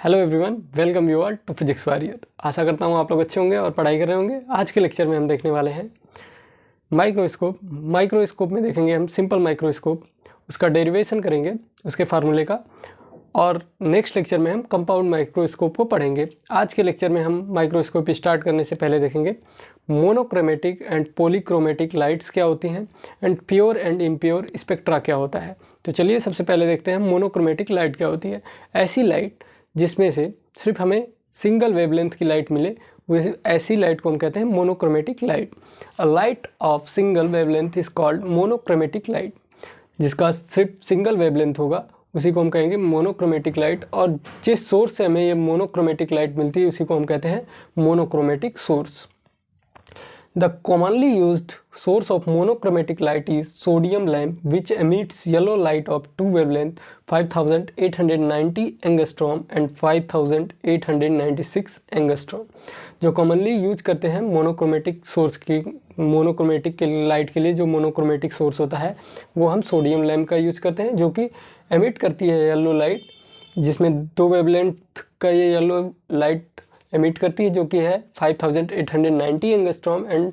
Hello everyone, welcome you all to physics warrior. आशा करता हूँ आप लोग अच्छे होंगे और पढ़ाई कर रहे होंगे। आज के लेक्चर में हम देखने वाले हैं माइक्रोस्कोप। माइक्रोस्कोप में देखेंगे हम सिंपल माइक्रोस्कोप, उसका डेरिवेशन करेंगे, उसके फार्मूले का। और नेक्स्ट लेक्चर में हम कंपाउंड माइक्रोस्कोप को पढ़ेंगे। आज के लेक्चर में हम माइक्रोस्कोप स्टार्ट करने से पहले देखेंगे मोनोक्रोमेटिक एंड पॉलीक्रोमेटिक लाइट्स क्या होती हैं and pure and impure spectra क्या होता है। तो चलिए सबसे पहले देखते हैं मोनोक्रोमेटिक लाइट क्या होती है। ऐसी लाइट जिसमें से सिर्फ हमें सिंगल वेवलेंथ की लाइट मिले, वैसे ऐसी लाइट को हम कहते हैं monochromatic light. A light of single wavelength is called monochromatic light. जिसका सिर्फ सिंगल वेवलेंथ होगा उसी को हम कहेंगे मोनोक्रोमेटिक लाइट। और जिस सोर्स से हमें ये मोनोक्रोमेटिक लाइट मिलती है उसी को हम कहते हैं monochromatic source. The commonly used source of monochromatic light is sodium lamp, which emits yellow light of two wavelength 5890 angstrom and 5896 angstrom। जो कॉमनली यूज करते हैं मोनोक्रोमेटिक सोर्स की, मोनोक्रोमेटिक के लाइट के लिए जो मोनोक्रोमेटिक सोर्स होता है वो हम सोडियम लैम्प का यूज करते हैं, जो कि एमिट करती है येलो लाइट, जिसमें दो वेवलेंथ का ये येलो लाइट एमिट करती है, जो कि है 5890 angstrom and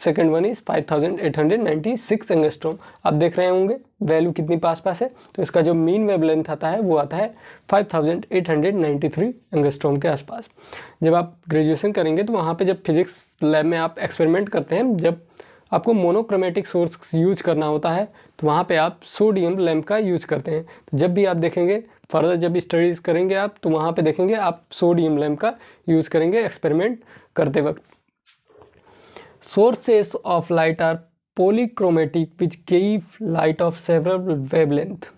second one is 5896 angstrom. आप देख रहे होंगे वैल्यू कितनी पास पास है। तो इसका जो मीन वेवलेंथ आता है वो आता है 5893 एंगस्ट्रॉम के आसपास। जब आप ग्रेजुएशन करेंगे तो वहाँ पे जब फिजिक्स लैब में आप एक्सपेरिमेंट करते हैं, जब आपको मोनोक्रोमेटिक सोर्स यूज करना होता है तो वहाँ पे आप सोडियम लैम्प का यूज करते हैं। तो जब भी आप देखेंगे फर्दर जब स्टडीज़ करेंगे आप, तो वहाँ पे देखेंगे आप सोडियम लैम्प का यूज़ करेंगे एक्सपेरिमेंट करते वक्त। Sources of light are polychromatic which give light of several wavelength.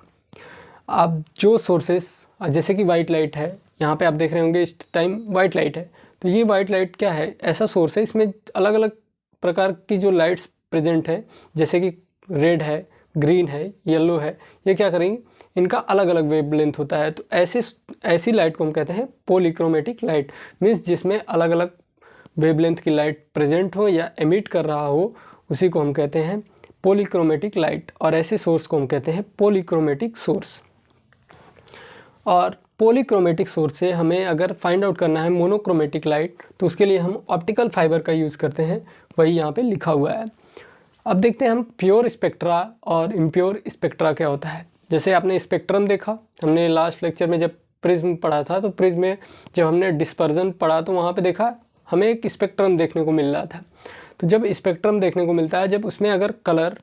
आप जो सोर्सेस, जैसे कि वाइट लाइट है, यहाँ पे आप देख रहे होंगे इस टाइम वाइट लाइट है, तो ये वाइट लाइट क्या है, ऐसा सोर्स है, इसमें अलग अलग प्रकार की जो लाइट्स प्रेजेंट है, जैसे कि रेड है, ग्रीन है, येलो है, ये क्या करेंगे, इनका अलग अलग वेवलेंथ होता है। तो ऐसी लाइट को हम कहते हैं पॉलीक्रोमेटिक लाइट। मीन्स जिसमें अलग अलग वेवलेंथ की लाइट प्रेजेंट हो या एमिट कर रहा हो, उसी को हम कहते हैं पॉलीक्रोमेटिक लाइट। और ऐसे सोर्स को हम कहते हैं पॉलीक्रोमेटिक सोर्स। और पॉलीक्रोमेटिक सोर्स से हमें अगर फाइंड आउट करना है मोनोक्रोमेटिक लाइट, तो उसके लिए हम ऑप्टिकल फाइबर का यूज़ करते हैं, वही यहाँ पे लिखा हुआ है। अब देखते हैं हम प्योर स्पेक्ट्रा और इम्प्योर स्पेक्ट्रा क्या होता है। जैसे आपने स्पेक्ट्रम देखा, हमने लास्ट लेक्चर में जब प्रिज्म पढ़ा था, तो प्रिज्म में जब हमने डिस्पर्जन पढ़ा तो वहाँ पे देखा हमें एक स्पेक्ट्रम देखने को मिल रहा था। तो जब स्पेक्ट्रम देखने को मिलता है, जब उसमें अगर कलर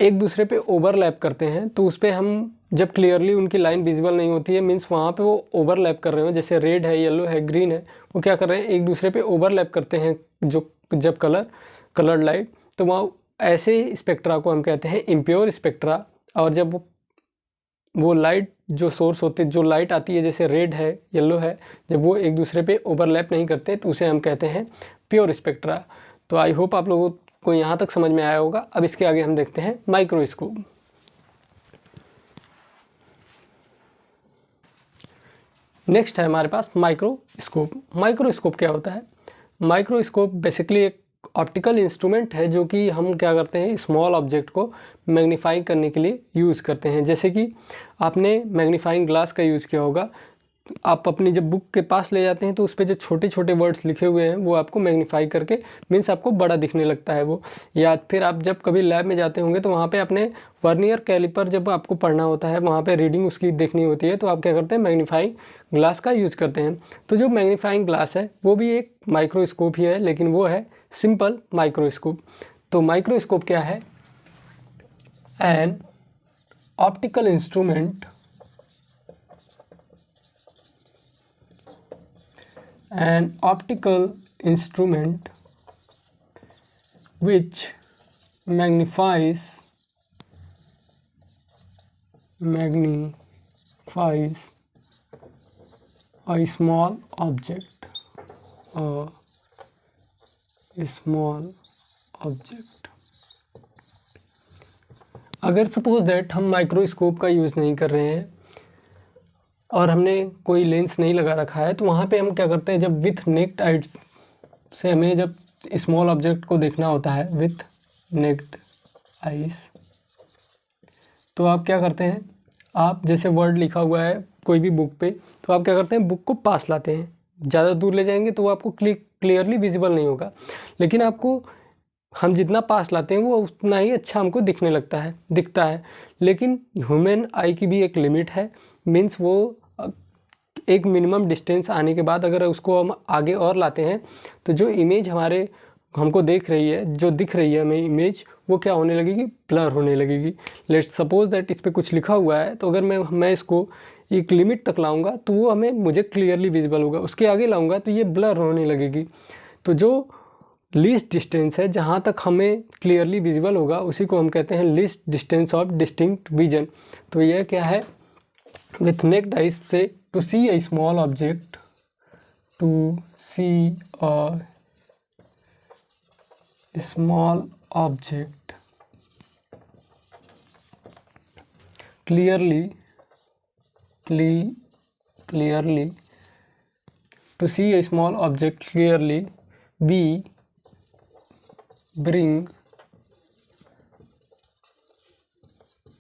एक दूसरे पे ओवरलैप करते हैं, तो उस पर हम जब क्लियरली उनकी लाइन विजिबल नहीं होती है, मीन्स वहाँ पे वो ओवरलैप कर रहे हो, जैसे रेड है, येलो है, ग्रीन है, वो क्या कर रहे हैं, एक दूसरे पे ओवरलैप करते हैं जो जब कलर्ड लाइट, तो वहाँ ऐसे स्पेक्ट्रा को हम कहते हैं इम्प्योर स्पेक्ट्रा। और जब वो लाइट जो सोर्स होते, जो लाइट आती है, जैसे रेड है, येलो है, जब वो एक दूसरे पे ओवरलैप नहीं करते तो उसे हम कहते हैं प्योर स्पेक्ट्रा। तो आई होप आप लोगों को यहाँ तक समझ में आया होगा। अब इसके आगे हम देखते हैं माइक्रोस्कोप। नेक्स्ट है हमारे पास माइक्रोस्कोप। माइक्रोस्कोप क्या होता है? माइक्रोस्कोप बेसिकली एक ऑप्टिकल इंस्ट्रूमेंट है, जो कि हम क्या करते हैं, स्मॉल ऑब्जेक्ट को मैग्नीफाई करने के लिए यूज़ करते हैं। जैसे कि आपने मैग्नीफाइंग ग्लास का यूज़ किया होगा, आप अपनी जब बुक के पास ले जाते हैं तो उस पर जो छोटे छोटे वर्ड्स लिखे हुए हैं वो आपको मैग्नीफाई करके, मीन्स आपको बड़ा दिखने लगता है वो। या फिर आप जब कभी लैब में जाते होंगे तो वहाँ पे अपने वर्नियर कैलिपर जब आपको पढ़ना होता है, वहाँ पे रीडिंग उसकी देखनी होती है, तो आप क्या करते हैं, मैग्नीफाइंग ग्लास का यूज़ करते हैं। तो जो मैग्नीफाइंग ग्लास है वो भी एक माइक्रोस्कोप ही है, लेकिन वो है सिंपल माइक्रोस्कोप। तो माइक्रोस्कोप क्या है? An optical instrument an optical instrument which magnifies a small object, अगर सपोज दैट हम माइक्रोस्कोप का यूज़ नहीं कर रहे हैं और हमने कोई लेंस नहीं लगा रखा है, तो वहाँ पे हम क्या करते हैं, जब विथ नेक्ड आइज से हमें जब स्मॉल ऑब्जेक्ट को देखना होता है विथ नेक्ड आइज, तो आप क्या करते हैं, आप जैसे वर्ड लिखा हुआ है कोई भी बुक पे, तो आप क्या करते हैं, बुक को पास लाते हैं। ज़्यादा दूर ले जाएंगे तो वो आपको क्लियरली विजिबल नहीं होगा, लेकिन आपको हम जितना पास लाते हैं वो उतना ही अच्छा हमको दिखता है। लेकिन ह्यूमन आई की भी एक लिमिट है, मीन्स वो एक मिनिमम डिस्टेंस आने के बाद अगर उसको हम आगे और लाते हैं तो जो इमेज हमको दिख रही है हमें इमेज, वो क्या होने लगेगी, ब्लर होने लगेगी। लेट्स सपोज दैट इस पर कुछ लिखा हुआ है, तो अगर मैं इसको एक लिमिट तक लाऊंगा तो वो मुझे क्लियरली विजिबल होगा, उसके आगे लाऊंगा तो ये ब्लर होने लगेगी। तो जो लीस्ट डिस्टेंस है जहाँ तक हमें क्लियरली विजिबल होगा उसी को हम कहते हैं least distance of distinct vision. तो यह क्या है, विथ नेक्ड आइज से to see a small object, to see a small object clearly to see a small object clearly, we bring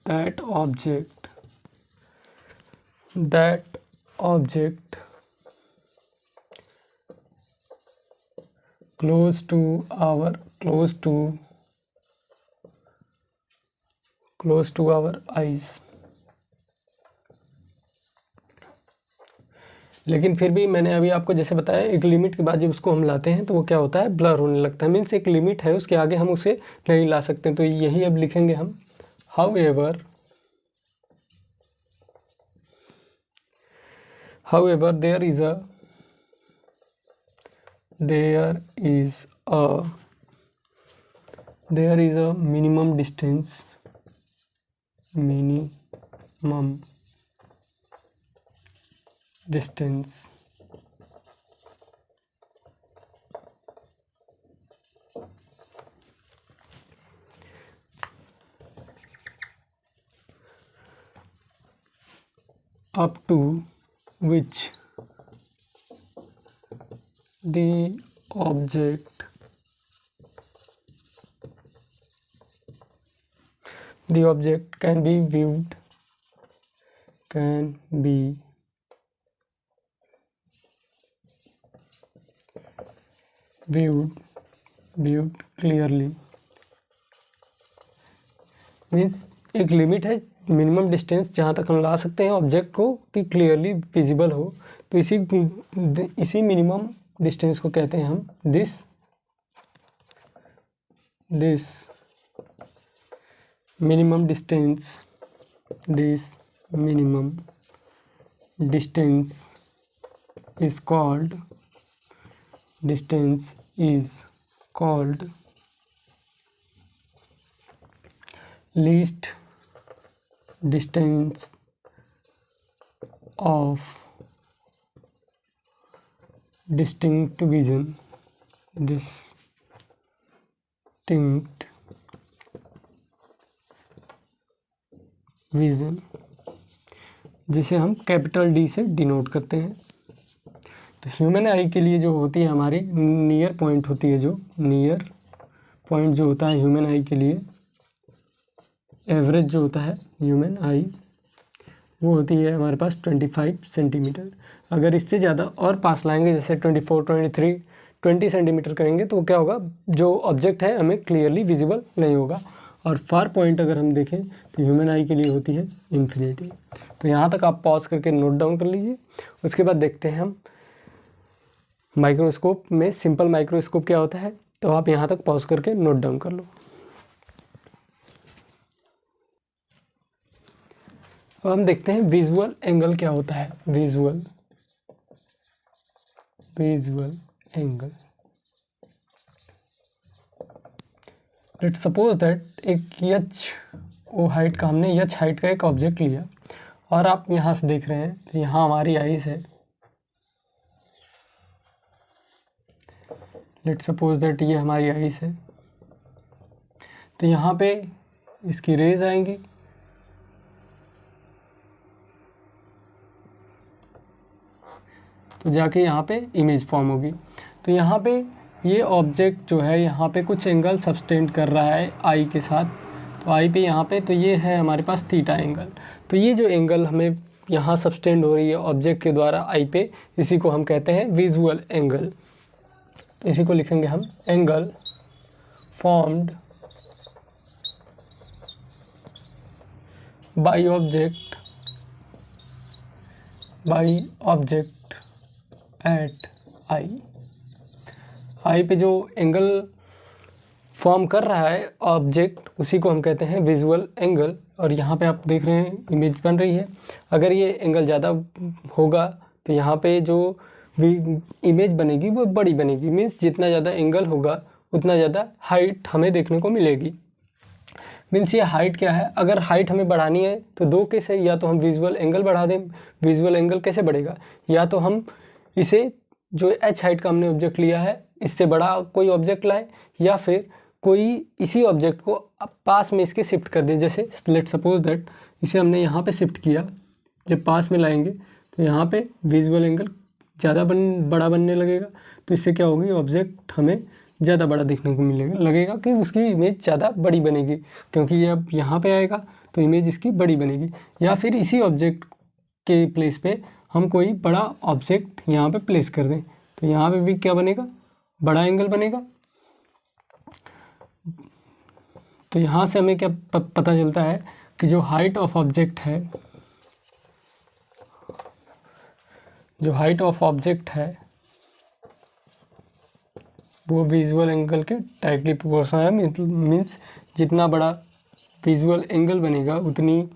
that object close to our eyes। लेकिन फिर भी मैंने अभी आपको जैसे बताया, एक लिमिट के बाद जब उसको हम लाते हैं तो वो क्या होता है, ब्लर होने लगता है। मीन्स एक लिमिट है, उसके आगे हम उसे नहीं ला सकते। तो यही अब लिखेंगे हम, however there is a minimum distance up to which the object can be viewed clearly। Means एक लिमिट है, मिनिमम डिस्टेंस जहाँ तक हम ला सकते हैं ऑब्जेक्ट को कि क्लियरली विजिबल हो। तो इसी मिनिमम डिस्टेंस को कहते हैं हम this minimum distance is called least distance of distinct vision, जिसे हम कैपिटल डी से डिनोट करते हैं। तो ह्यूमन आई के लिए जो होती है हमारी नियर पॉइंट होती है, जो नियर पॉइंट जो होता है ह्यूमन आई के लिए, एवरेज जो होता है ह्यूमन आई, वो होती है हमारे पास 25 सेंटीमीटर। अगर इससे ज़्यादा और पास लाएंगे, जैसे 24, 23, 20 सेंटीमीटर करेंगे तो क्या होगा, जो ऑब्जेक्ट है हमें क्लियरली विजिबल नहीं होगा। और फार पॉइंट अगर हम देखें तो ह्यूमन आई के लिए होती है इन्फिनिटी। तो यहाँ तक आप पॉज करके नोट डाउन कर लीजिए। उसके बाद देखते हैं हम माइक्रोस्कोप में सिंपल माइक्रोस्कोप क्या होता है। तो आप यहाँ तक पॉज करके नोट डाउन कर लो। अब हम देखते हैं विजुअल एंगल क्या होता है। Visual angle, let's suppose that एक एच ओ हाइट का, हमने एच हाइट का एक ऑब्जेक्ट लिया और आप यहाँ से देख रहे हैं तो यहाँ हमारी आईज है। लेट्स सपोज दैट ये हमारी आईज है। तो यहाँ पे इसकी रेज आएंगी, तो जाके यहाँ पे इमेज फॉर्म होगी। तो यहाँ पे ये ऑब्जेक्ट जो है यहाँ पे कुछ एंगल सब्सटेंड कर रहा है आई के साथ। तो आई पे यहाँ पे, तो ये है हमारे पास थीटा एंगल। तो ये जो एंगल हमें यहाँ सब्सटेंड हो रही है ऑब्जेक्ट के द्वारा आई पे, इसी को हम कहते हैं विजुअल एंगल। तो इसी को लिखेंगे हम angle formed by object at eye पे जो एंगल फॉर्म कर रहा है ऑब्जेक्ट, उसी को हम कहते हैं विजुअल एंगल। और यहाँ पे आप देख रहे हैं इमेज बन रही है। अगर ये एंगल ज़्यादा होगा तो यहाँ पे जो इमेज बनेगी वो बड़ी बनेगी, मीन्स जितना ज़्यादा एंगल होगा उतना ज़्यादा हाइट हमें देखने को मिलेगी। मीन्स ये हाइट क्या है, अगर हाइट हमें बढ़ानी है तो दो केस है, या तो हम विजुअल एंगल बढ़ा दें। विजुअल एंगल कैसे बढ़ेगा, या तो हम इसे जो h हाइट का हमने ऑब्जेक्ट लिया है इससे बड़ा कोई ऑब्जेक्ट लाएं, या फिर कोई इसी ऑब्जेक्ट को पास में इसके शिफ्ट कर दें। जैसे लेट सपोज दैट इसे हमने यहाँ पे शिफ्ट किया, जब पास में लाएंगे तो यहाँ पे विजुअल एंगल ज़्यादा बड़ा बनने लगेगा। तो इससे क्या होगी, ऑब्जेक्ट हमें ज़्यादा बड़ा देखने को लगेगा कि उसकी इमेज ज़्यादा बड़ी बनेगी, क्योंकि ये अब यहाँ पे आएगा तो इमेज इसकी बड़ी बनेगी। या फिर इसी ऑब्जेक्ट के प्लेस पे हम कोई बड़ा ऑब्जेक्ट यहाँ पे प्लेस कर दें, तो यहाँ पे भी क्या बनेगा, बड़ा एंगल बनेगा। तो यहाँ से हमें क्या पता चलता है कि जो हाइट ऑफ ऑब्जेक्ट है, वो विजुअल एंगल के डायरेक्टली प्रोपोर्शनल है। मीन्स जितना बड़ा विजुअल एंगल बनेगा उतनी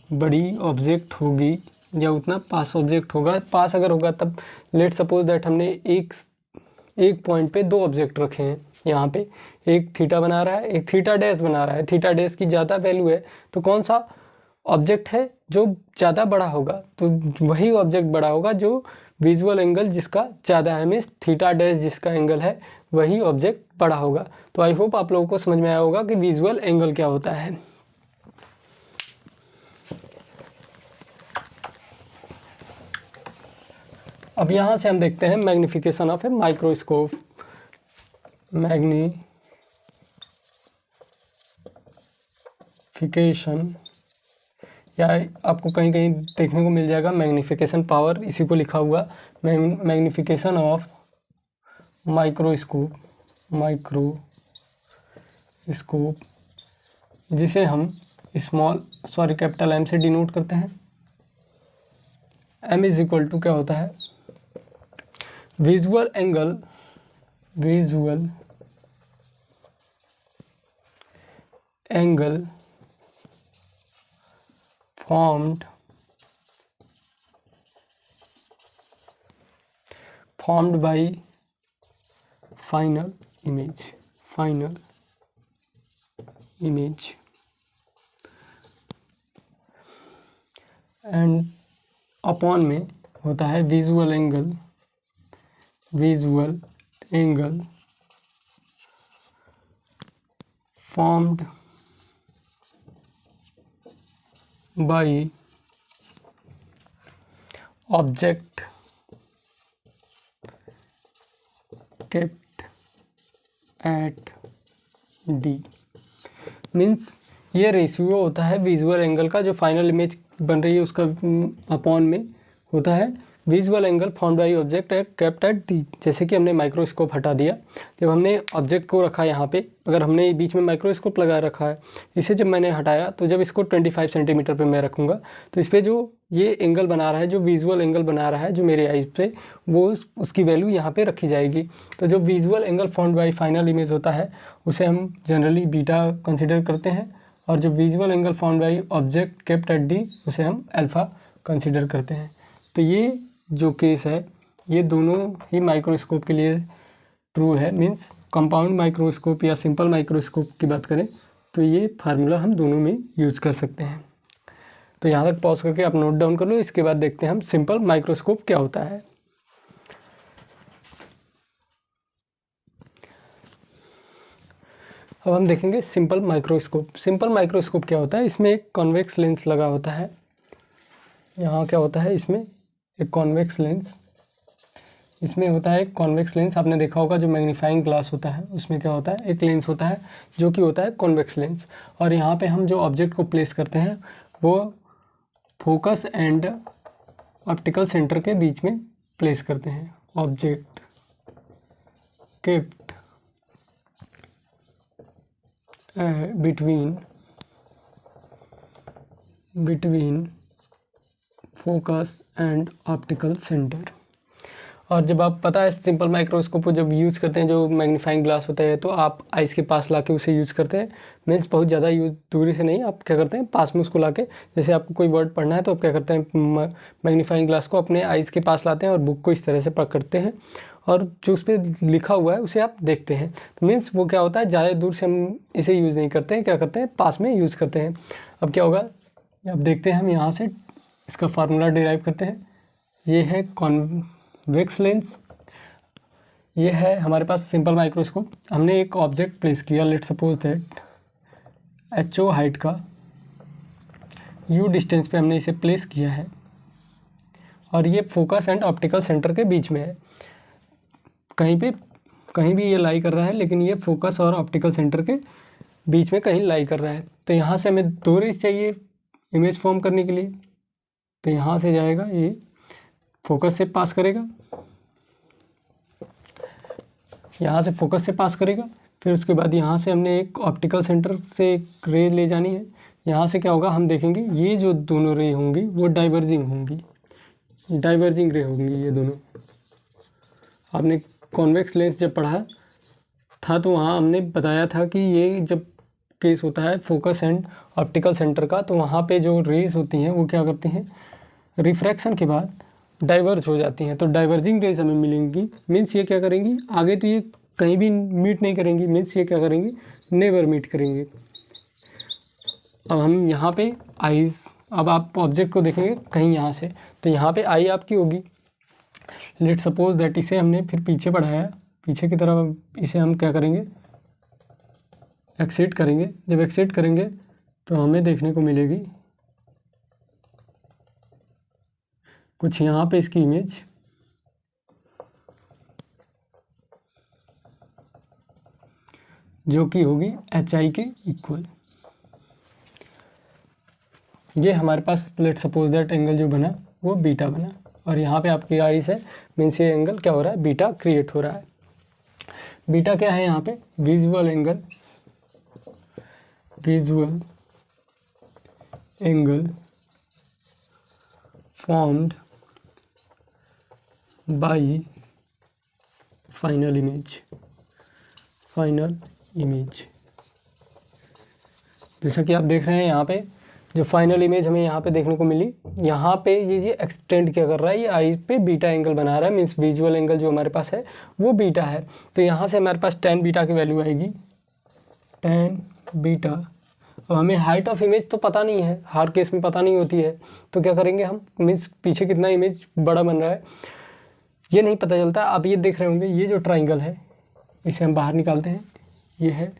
बड़ी ऑब्जेक्ट होगी, या उतना पास ऑब्जेक्ट होगा। पास अगर होगा तब लेट सपोज दैट हमने एक पॉइंट पे दो ऑब्जेक्ट रखे हैं, यहाँ पे एक थीटा बना रहा है, एक थीटा डैश बना रहा है। थीटा डैश की ज़्यादा वैल्यू है तो कौन सा ऑब्जेक्ट है जो ज़्यादा बड़ा होगा, तो वही ऑब्जेक्ट बड़ा होगा जो विजुअल एंगल जिसका ज़्यादा है। मीन्स थीटा डैश जिसका एंगल है वही ऑब्जेक्ट बड़ा होगा। तो आई होप आप लोगों को समझ में आया होगा कि विजुअल एंगल क्या होता है। अब यहाँ से हम देखते हैं magnification of a microscope. Magnification, या आपको कहीं कहीं देखने को मिल जाएगा मैग्निफिकेशन पावर, इसी को लिखा हुआ मैग्निफिकेशन ऑफ माइक्रोस्कोप, जिसे हम कैपिटल M से डिनोट करते हैं। M इज इक्वल टू क्या होता है, visual angle formed by final image and upon में होता है visual angle formed by object kept at D। Means ये रेशियो होता है विजुअल एंगल का, जो फाइनल इमेज बन रही है उसका अपॉन में होता है visual angle formed by object kept at D. जैसे कि हमने माइक्रोस्कोप हटा दिया, जब हमने ऑब्जेक्ट को रखा यहाँ पे, अगर हमने बीच में माइक्रोस्कोप लगा रखा है, इसे जब मैंने हटाया तो जब इसको 25 सेंटीमीटर पे मैं रखूँगा तो इस पर जो ये एंगल बना रहा है, जो विजुअल एंगल बना रहा है जो मेरे आइज पे, वो उसकी वैल्यू यहाँ पे रखी जाएगी। तो जो visual angle formed by final image होता है उसे हम जनरली बीटा कंसिडर करते हैं, और जो visual angle formed by object kept at D उसे हम अल्फ़ा कंसिडर करते हैं। तो ये जो केस है ये दोनों ही माइक्रोस्कोप के लिए ट्रू है। मीन्स कंपाउंड माइक्रोस्कोप या सिंपल माइक्रोस्कोप की बात करें तो ये फार्मूला हम दोनों में यूज़ कर सकते हैं। तो यहाँ तक पॉज करके आप नोट डाउन कर लो। इसके बाद देखते हैं हम सिंपल माइक्रोस्कोप क्या होता है। अब हम देखेंगे सिंपल माइक्रोस्कोप। सिंपल माइक्रोस्कोप क्या होता है, इसमें एक कॉन्वेक्स लेंस लगा होता है। यहाँ क्या होता है, इसमें एक कॉन्वेक्स लेंस इसमें होता है कॉन्वेक्स लेंस। आपने देखा होगा जो मैग्नीफाइंग ग्लास होता है उसमें क्या होता है, एक लेंस होता है जो कि होता है कॉन्वेक्स लेंस। और यहाँ पे हम जो ऑब्जेक्ट को प्लेस करते हैं वो फोकस एंड ऑप्टिकल सेंटर के बीच में प्लेस करते हैं। Object kept between focus and optical centre. और जब आप पता है सिंपल माइक्रोस्कोप को जब यूज़ करते हैं, जो मैग्नीफाइंग ग्लास होता है, तो आप आइज़ के पास लाके उसे यूज़ करते हैं। मीन्स बहुत ज़्यादा यूज दूरी से नहीं, आप क्या करते हैं पास में उसको लाके, जैसे आपको कोई वर्ड पढ़ना है तो आप क्या करते हैं मैग्नीफाइंग ग्लास को अपने आइज़ के पास लाते हैं और बुक को इस तरह से पकड़ते हैं और जो उस पर लिखा हुआ है उसे आप देखते हैं। तो मीन्स वो क्या होता है, ज़्यादा दूर से हम इसे यूज़ नहीं करते हैं, क्या करते हैं पास में यूज़ करते हैं। अब क्या होगा, अब देखते हैं हम यहाँ से इसका फार्मूला डिराइव करते हैं। ये है कॉन्वेक्स लेंस, ये है हमारे पास सिंपल माइक्रोस्कोप। हमने एक ऑब्जेक्ट प्लेस किया, let suppose that HO height का, U डिस्टेंस पे हमने इसे प्लेस किया है और ये फोकस एंड ऑप्टिकल सेंटर के बीच में है। कहीं भी ये लाई कर रहा है, लेकिन ये फोकस और ऑप्टिकल सेंटर के बीच में कहीं लाई कर रहा है। तो यहाँ से हमें 2 रेज चाहिए इमेज फॉर्म करने के लिए। तो यहाँ से जाएगा, ये फोकस से पास करेगा, यहाँ से फोकस से पास करेगा, फिर उसके बाद यहाँ से हमने एक ऑप्टिकल सेंटर से एक रे ले जानी है। यहाँ से क्या होगा, हम देखेंगे ये जो दोनों रे होंगी वो डाइवर्जिंग रे होंगी ये दोनों। आपने कॉन्वेक्स लेंस जब पढ़ा था तो वहाँ हमने बताया था कि ये जब केस होता है फोकस एंड ऑप्टिकल सेंटर का, तो वहाँ पे जो रेज होती हैं वो क्या करती हैं, रिफ्रैक्शन के बाद डाइवर्ज हो जाती हैं। तो डाइवर्जिंग रेज हमें मिलेंगी। मीन्स ये क्या करेंगी, आगे तो ये कहीं भी मीट नहीं करेंगी, मीन्स ये क्या करेंगी, नेवर मीट करेंगे। अब हम यहाँ पे आईज, अब आप ऑब्जेक्ट को देखेंगे कहीं यहाँ से, तो यहाँ पे आई आपकी होगी। लेट सपोज दैट इसे हमने फिर पीछे बढ़ाया, पीछे की तरफ इसे हम क्या करेंगे, एक्सेट करेंगे। जब एक्सेट करेंगे तो हमें देखने को मिलेगी कुछ यहाँ पे इसकी इमेज, जो कि होगी HI के इक्वल। ये हमारे पास लेट सपोज दैट एंगल जो बना वो बीटा बना, और यहाँ पे आपकी आईज है, मीन्स ये एंगल क्या हो रहा है, बीटा क्रिएट हो रहा है। बीटा क्या है यहाँ पे, visual angle formed by final image. जैसा कि आप देख रहे हैं यहाँ पे जो फाइनल इमेज हमें यहाँ पे देखने को मिली, यहाँ पे ये एक्सटेंड क्या कर रहा है, ये आई पे बीटा एंगल बना रहा है। मीन्स विजुअल एंगल जो हमारे पास है वो बीटा है। तो यहाँ से हमारे पास tan बीटा की वैल्यू आएगी, tan बीटा। अब हमें हाइट ऑफ इमेज तो पता नहीं है, हर केस में पता नहीं होती है, तो क्या करेंगे हम, मीन्स पीछे कितना इमेज बड़ा बन रहा है ये नहीं पता चलता। आप ये देख रहे होंगे, ये जो ट्राइंगल है इसे हम बाहर निकालते हैं, ये है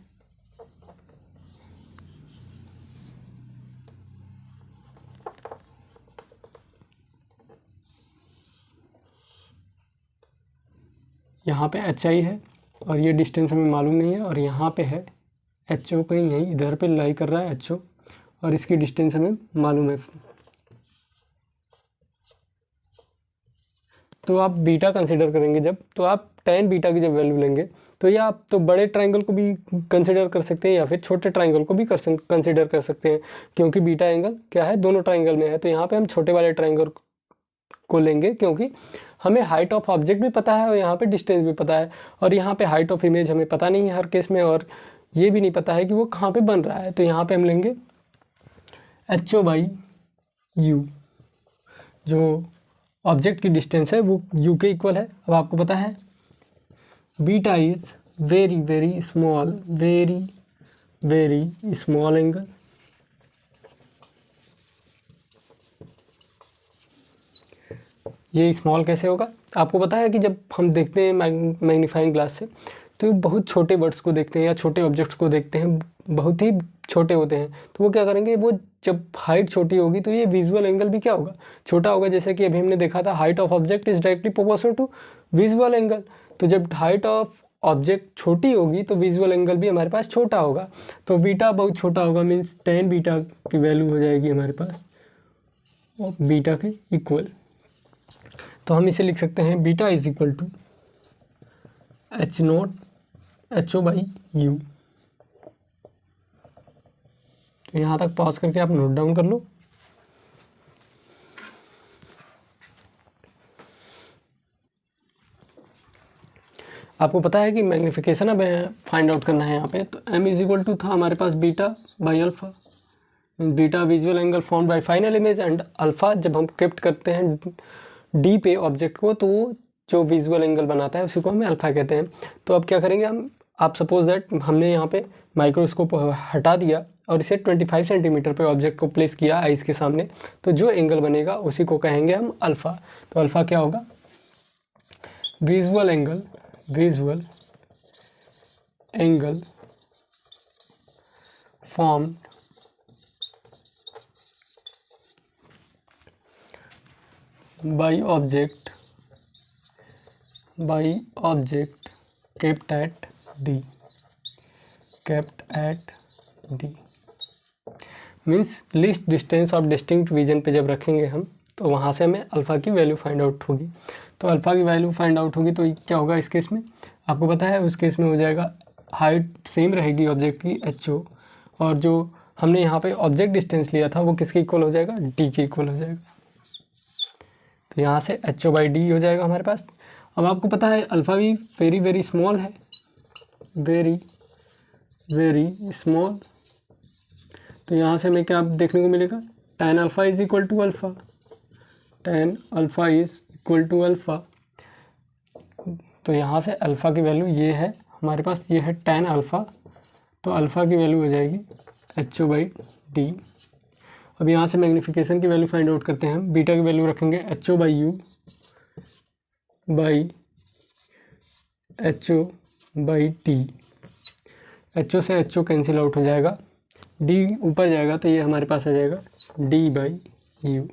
यहाँ पे HI है और ये डिस्टेंस हमें मालूम नहीं है, और यहाँ पे है HO, कहीं यहीं इधर पे लाई कर रहा है HO, और इसकी डिस्टेंस हमें मालूम है। तो आप बीटा कंसिडर करेंगे जब, तो आप tan बीटा की जब वैल्यू लेंगे तो या आप तो बड़े ट्राइंगल को भी कंसिडर कर सकते हैं या फिर छोटे ट्राइंगल को भी कंसिडर कर सकते हैं, क्योंकि बीटा एंगल क्या है, दोनों ट्राइंगल में है। तो यहाँ पे हम छोटे वाले ट्राइंगल को लेंगे, क्योंकि हमें हाइट ऑफ ऑब्जेक्ट भी पता है और यहाँ पे डिस्टेंस भी पता है, और यहाँ पे हाइट ऑफ इमेज हमें पता नहीं है हर केस में, और ये भी नहीं पता है कि वो कहाँ पे बन रहा है। तो यहाँ पे हम लेंगे HO/U, जो ऑब्जेक्ट की डिस्टेंस है वो U के इक्वल है। अब आपको पता है beta is very small angle. ये स्मॉल कैसे होगा, आपको पता है कि जब हम देखते हैं मैग्नीफाइंग ग्लास से तो बहुत छोटे वर्ड्स को देखते हैं या छोटे ऑब्जेक्ट्स को देखते हैं, बहुत ही छोटे होते हैं, तो वो क्या करेंगे, वो जब हाइट छोटी होगी तो ये विजुअल एंगल भी क्या होगा, छोटा होगा। जैसे कि अभी हमने देखा था height of object is directly proportional to visual angle. तो जब हाइट ऑफ ऑब्जेक्ट छोटी होगी तो विजुअल एंगल भी हमारे पास छोटा होगा। तो बीटा बहुत छोटा होगा, मीन्स tan बीटा की वैल्यू हो जाएगी हमारे पास और बीटा के इक्वल। तो हम इसे लिख सकते हैं beta is equal to HO/U। तो यहाँ तक पॉज करके आप नोट डाउन कर लो। आपको पता है कि मैग्नीफिकेशन अब फाइंड आउट करना है यहाँ पे। तो m इज इक्वल टू था हमारे पास beta by alpha, beta visual angle form by final image, and alpha जब हम केप्ट करते हैं डी पे ऑब्जेक्ट को तो वो जो विजुअल एंगल बनाता है उसी को हम अल्फा कहते हैं। तो अब क्या करेंगे हम, आप सपोज दैट हमने यहाँ पे माइक्रोस्कोप हटा दिया और इसे 25 सेंटीमीटर पे ऑब्जेक्ट को प्लेस किया आइस के सामने, तो जो एंगल बनेगा उसी को कहेंगे हम अल्फा। तो अल्फा क्या होगा, visual angle formed by object kept at D means least distance of distinct region पे जब रखेंगे हम तो वहाँ से हमें अल्फ़ा की वैल्यू फाइंड आउट होगी। तो अल्फ़ा की वैल्यू फाइंड आउट होगी तो क्या होगा इस केस में, आपको पता है उस केस में हो जाएगा हाइट सेम रहेगी ऑब्जेक्ट की HO, और जो हमने यहाँ पे ऑब्जेक्ट डिस्टेंस लिया था वो किसके इक्वल हो जाएगा, D के इक्वल हो जाएगा। तो यहाँ से HO/D हो जाएगा हमारे पास। अब आपको पता है अल्फ़ा भी वेरी वेरी स्मॉल है, वेरी वेरी स्मॉल। तो यहाँ से हमें क्या देखने को मिलेगा, tan alpha is equal to alpha, tan alpha is equal to alpha. तो यहाँ से अल्फ़ा की वैल्यू ये है हमारे पास, ये है tan अल्फ़ा। तो अल्फ़ा की वैल्यू हो जाएगी HO/D। अब यहाँ से मैग्नीफिकेशन की वैल्यू फाइंड आउट करते हैं हम। बीटा की वैल्यू रखेंगे HO/U बाई HO/D। HO से HO कैंसिल आउट हो जाएगा, D ऊपर जाएगा तो ये हमारे पास आ जाएगा D/U।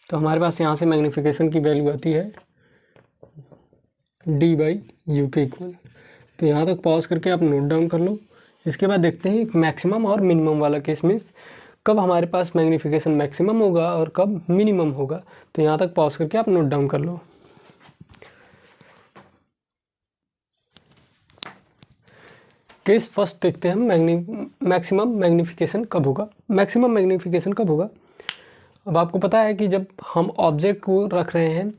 तो हमारे पास यहाँ से मैग्नीफिकेशन की वैल्यू आती है D/U के इक्वल। तो यहाँ तक पॉज करके आप नोट डाउन कर लो। इसके बाद देखते हैं मैक्सिमम और मिनिमम वाला केस, मीन्स कब हमारे पास मैग्नीफिकेशन मैक्सिमम होगा और कब मिनिमम होगा। तो यहाँ तक पॉज करके आप नोट डाउन कर लो। केस फर्स्ट देखते हैं मैक्सिमम मैग्नीफिकेशन कब होगा। मैक्सिमम मैग्नीफिकेशन कब होगा, अब आपको पता है कि जब हम ऑब्जेक्ट को रख रहे हैं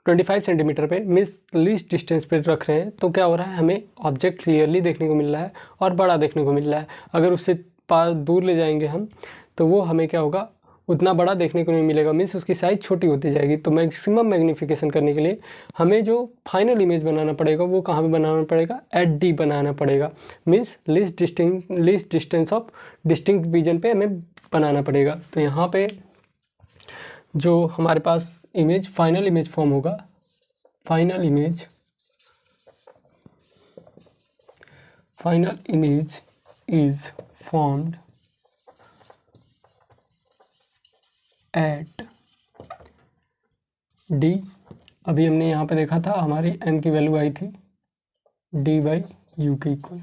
25 सेंटीमीटर पे, मीन्स लीस्ट डिस्टेंस पे रख रहे हैं, तो क्या हो रहा है, हमें ऑब्जेक्ट क्लियरली देखने को मिल रहा है और बड़ा देखने को मिल रहा है। अगर उससे दूर ले जाएंगे हम तो वो हमें क्या होगा, उतना बड़ा देखने को नहीं मिलेगा, मीन्स उसकी साइज़ छोटी होती जाएगी। तो मैक्सिमम मैग्नीफिकेशन करने के लिए हमें जो फाइनल इमेज बनाना पड़ेगा वो कहाँ पे बनाना पड़ेगा, एट D बनाना पड़ेगा। Means least distance of distinct vision पे हमें बनाना पड़ेगा। तो यहाँ पे जो हमारे पास इमेज फाइनल इमेज फॉर्म होगा, final image is formed at D। अभी हमने यहाँ पे देखा था हमारी m की वैल्यू आई थी D/U के इक्वल।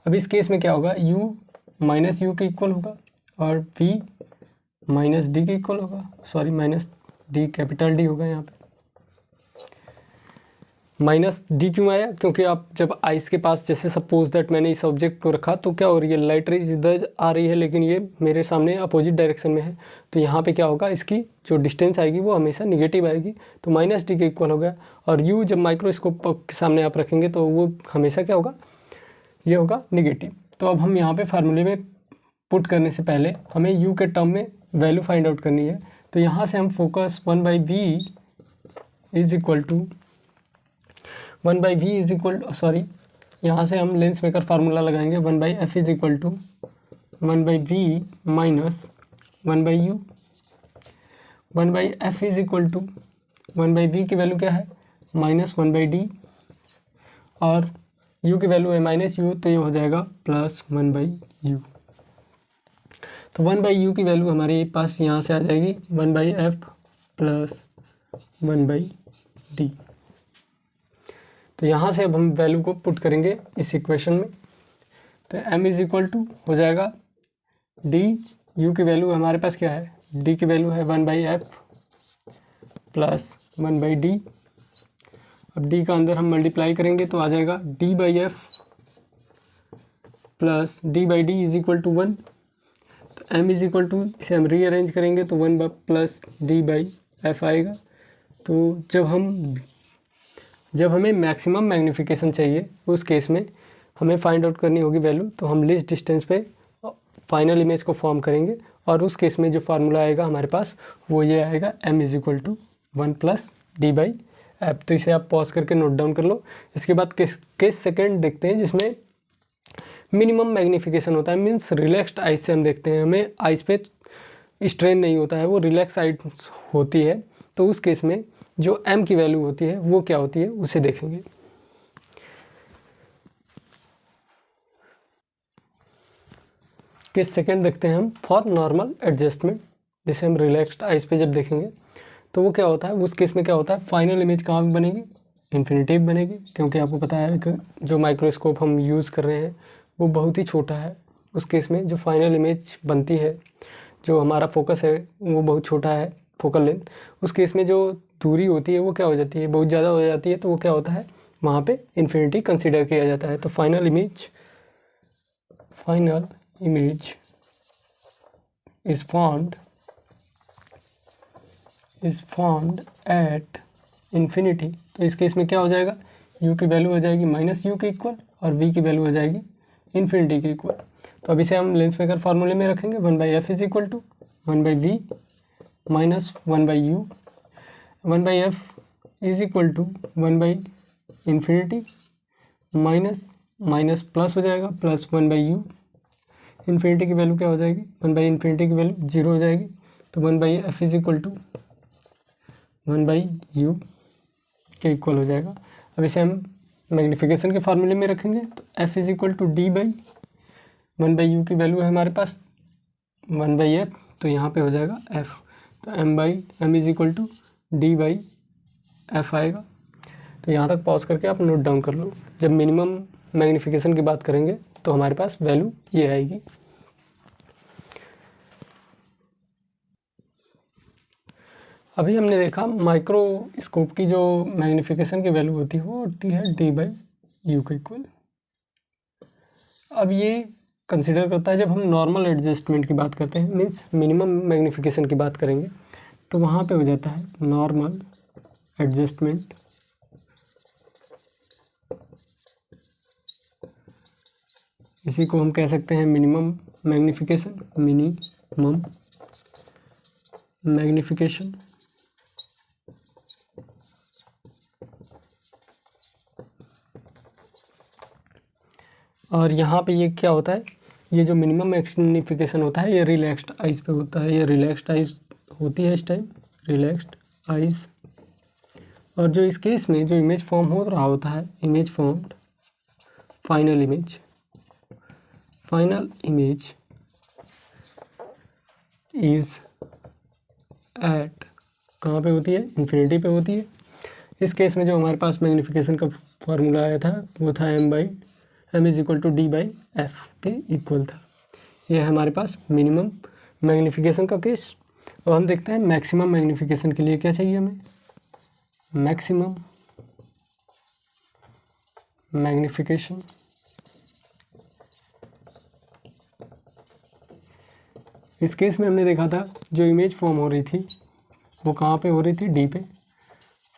अब इस केस में क्या होगा, U माइनस U के इक्वल होगा और V माइनस D के इक्वल होगा, sorry minus D, capital D होगा यहाँ पे। माइनस D क्यों आया, क्योंकि आप जब आइस के पास, जैसे सपोज दैट मैंने इस ऑब्जेक्ट को रखा तो क्या हो रही है, लाइट रेज इधर आ रही है लेकिन ये मेरे सामने अपोजिट डायरेक्शन में है। तो यहाँ पे क्या होगा, इसकी जो डिस्टेंस आएगी वो हमेशा निगेटिव आएगी, तो माइनस D के इक्वल हो गया। और U जब माइक्रोस्कोप के सामने आप रखेंगे तो वो हमेशा क्या होगा, ये होगा निगेटिव। तो अब हम यहाँ पे फार्मूले में पुट करने से पहले हमें U के टर्म में वैल्यू फाइंड आउट करनी है। तो यहाँ से हम focus 1/V is equal to sorry, यहाँ से हम लेंस मेकर फार्मूला लगाएंगे 1/F is equal to 1/V minus 1/U। 1/F is equal to 1/V की वैल्यू क्या है, माइनस 1/D, और U की वैल्यू है माइनस U, तो ये हो जाएगा प्लस 1/U। तो 1/u की वैल्यू हमारे पास यहाँ से आ जाएगी 1/f प्लस 1/d। तो यहाँ से अब हम वैल्यू को पुट करेंगे इस इक्वेशन में। तो m इज इक्वल टू हो जाएगा d, u की वैल्यू हमारे पास क्या है, d की वैल्यू है 1/f प्लस 1/d। अब d का अंदर हम मल्टीप्लाई करेंगे तो आ जाएगा d/f plus d/d is equal to 1। तो m इज इक्वल टू, इसे हम रीअरेंज करेंगे तो 1 प्लस d/f आएगा। तो जब हमें मैक्सिमम मैग्नीफिकेशन चाहिए उस केस में हमें फाइंड आउट करनी होगी वैल्यू, तो हम लीस्ट डिस्टेंस पे फाइनल इमेज को फॉर्म करेंगे और उस केस में जो फार्मूला आएगा हमारे पास वो ये आएगा m is equal to 1 plus d/f। तो इसे आप पॉज करके नोट डाउन कर लो। इसके बाद केस सेकेंड देखते हैं जिसमें मिनिमम मैग्नीफिकेशन होता है, मीन्स रिलैक्स्ड आइज से हम देखते हैं, हमें आइज पे स्ट्रेन नहीं होता है, वो रिलैक्स आइज होती है। तो उस केस में जो m की वैल्यू होती है वो क्या होती है उसे देखेंगे। केस सेकंड देखते हैं हम फॉर नॉर्मल एडजस्टमेंट, जिसे हम रिलैक्स्ड आइज पे जब देखेंगे तो वो क्या होता है, उस केस में क्या होता है, फाइनल इमेज कहाँ पे बनेगी, इन्फिनिटिव बनेगी, क्योंकि आपको पता है कि जो माइक्रोस्कोप हम यूज़ कर रहे हैं वो बहुत ही छोटा है। उस केस में जो फाइनल इमेज बनती है, जो हमारा फोकस है वो बहुत छोटा है, फोकल लेंथ, उस केस में जो दूरी होती है वो क्या हो जाती है, बहुत ज़्यादा हो जाती है। तो वो क्या होता है, वहाँ पे इन्फिनिटी कंसीडर किया जाता है। तो final image is formed at infinity. तो इस केस में क्या हो जाएगा, u की वैल्यू हो जाएगी -u के इक्वल और v की वैल्यू हो जाएगी इन्फिनिटी के इक्वल। तो अब इसे हम लेंस मेकर फार्मूले में रखेंगे 1/f is equal to 1/v minus 1/u। 1/f is equal to 1/इन्फिनिटी माइनस प्लस हो जाएगा प्लस 1/u। इन्फिनिटी की वैल्यू क्या हो जाएगी, 1/इन्फिनिटी की वैल्यू 0 हो जाएगी। तो 1/f is equal to 1/u के इक्वल हो जाएगा। अब इसे हम मैग्नीफिकेशन के फार्मूले में रखेंगे तो f is equal to d/1/u की वैल्यू है हमारे पास 1/f, तो यहाँ पे हो जाएगा f। तो m is equal to d/f आएगा। तो यहाँ तक पॉज करके आप नोट डाउन कर लो। जब मिनिमम मैग्नीफिकेशन की बात करेंगे तो हमारे पास वैल्यू ये आएगी। अभी हमने देखा माइक्रोस्कोप की जो मैग्नीफिकेशन की वैल्यू होती है वो होती है d/u के इक्वल। अब ये कंसिडर करता है जब हम नॉर्मल एडजस्टमेंट की बात करते हैं, मीन्स मिनिमम मैग्नीफिकेशन की बात करेंगे तो वहाँ पे हो जाता है नॉर्मल एडजस्टमेंट। इसी को हम कह सकते हैं मिनिमम मैग्नीफिकेशन। और यहाँ पे ये क्या होता है, ये जो मिनिमम मैग्नीफिकेशन होता है ये रिलैक्स्ड आइज पे होता है, ये रिलैक्स्ड आइज होती है इस टाइम, रिलैक्स्ड आइज। और जो इस केस में जो इमेज फॉर्म हो रहा होता है, image formed final image is at कहाँ पे होती है, इन्फिनिटी पे होती है। इस केस में जो हमारे पास मैग्नीफिकेशन का फॉर्मूला आया था वो था m is equal to d/f के इक्वल था। ये है हमारे पास मिनिमम मैग्नीफिकेशन का केस। और हम देखते हैं मैक्सिमम मैग्नीफिकेशन के लिए क्या चाहिए हमें, मैक्सिमम मैग्नीफिकेशन। इस केस में हमने देखा था जो इमेज फॉर्म हो रही थी वो कहाँ पे हो रही थी, डी पे।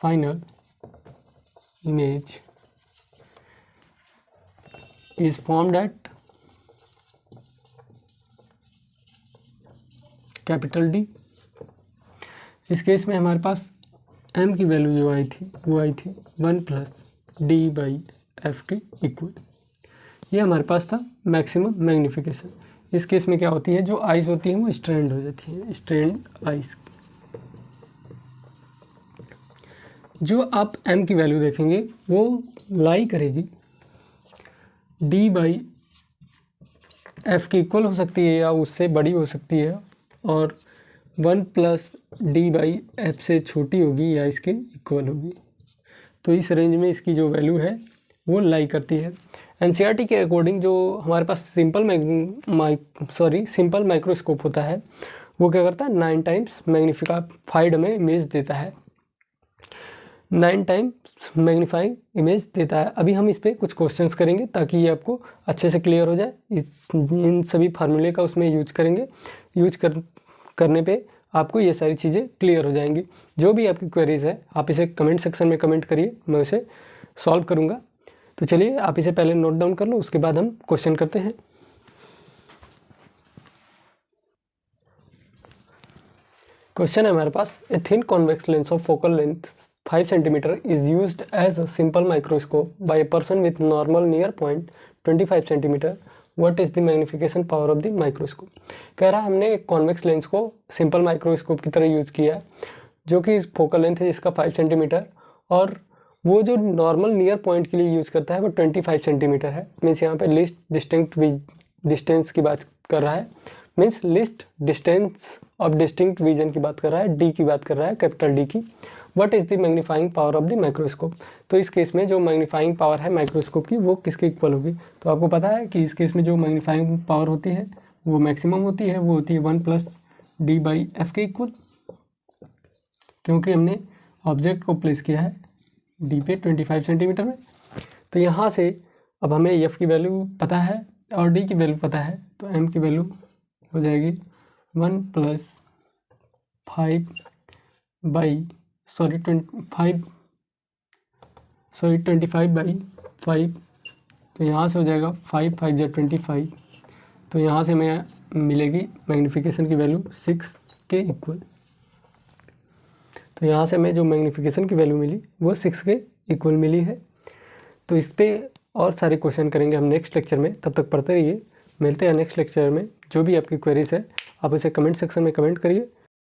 Final image is formed at capital D. इस केस में हमारे पास m की वैल्यू जो आई थी वो आई थी 1 प्लस d/f के इक्वल। ये हमारे पास था मैक्सिमम मैग्नीफिकेशन। इस केस में क्या होती है, जो आइज होती है वो स्ट्रेंड हो जाती है, स्ट्रेंड आइज। जो आप m की वैल्यू देखेंगे वो लाई करेगी d/f एफ़ की इक्वल हो सकती है या उससे बड़ी हो सकती है, और 1 प्लस डी बाई एफ से छोटी होगी या इसके इक्वल होगी। तो इस रेंज में इसकी जो वैल्यू है वो लाई करती है। एनसीईआरटी के अकॉर्डिंग जो हमारे पास सिंपल माइक्रोस्कोप होता है वो क्या करता है, 9 टाइम्स मैग्नीफाइड हमें इमेज देता है, 9 टाइम्स मैग्नीफाइंग इमेज देता है। अभी हम इस पर कुछ क्वेश्चंस करेंगे ताकि ये आपको अच्छे से क्लियर हो जाए। इन सभी फार्मूले का उसमें यूज करेंगे, करने पे आपको ये सारी चीज़ें क्लियर हो जाएंगी। जो भी आपकी क्वेरीज है आप इसे कमेंट सेक्शन में कमेंट करिए, मैं उसे सॉल्व करूँगा। तो चलिए आप इसे पहले नोट डाउन कर लो, उसके बाद हम क्वेश्चन करते हैं। क्वेश्चन है हमारे पास, a thin convex lens of focal length 5 centimetre is used as a simple microscope by a person with normal near point 25 centimetre, what is the magnification power of the microscope. कह रहा है हमने एक convex lens को simple microscope की तरह use किया है, जो कि इस फोकल लेंथ है जिसका 5 सेंटीमीटर, और वो जो नॉर्मल नियर पॉइंट के लिए यूज़ करता है वो 25 सेंटीमीटर है। मीन्स यहाँ पे लिस्ट डिस्टिंक्ट डिस्टेंस की बात कर रहा है, means list distance of distinct vision की बात कर रहा है, डी की बात कर रहा है, कैपिटल डी की। What is the magnifying power of the microscope. तो इस केस में जो मैग्नीफाइंग पावर है माइक्रोस्कोप की वो किसके इक्वल होगी। तो आपको पता है कि इस केस में जो मैग्नीफाइंग पावर होती है वो मैक्सिमम होती है, वो होती है 1 प्लस डी बाई एफ के इक्वल, क्योंकि हमने ऑब्जेक्ट को प्लेस किया है डी पे 25 सेंटीमीटर में। तो यहाँ से अब हमें एफ की वैल्यू पता है और डी की वैल्यू पता है, तो एम की वैल्यू हो जाएगी 1 प्लस 5 बाई 25 बाई 5। तो यहाँ से हो जाएगा 5 5 जा 25। तो यहाँ से हमें मिलेगी मैग्नीफिकेशन की वैल्यू 6 के इक्वल। तो यहाँ से हमें जो मैग्नीफिकेशन की वैल्यू मिली वो 6 के इक्वल मिली है। तो इस पर और सारे क्वेश्चन करेंगे हम नेक्स्ट लेक्चर में, तब तक पढ़ते रहिए। मिलते हैं नेक्स्ट लेक्चर में। जो भी आपकी क्वेरीज है आप उसे कमेंट सेक्शन में कमेंट करिए।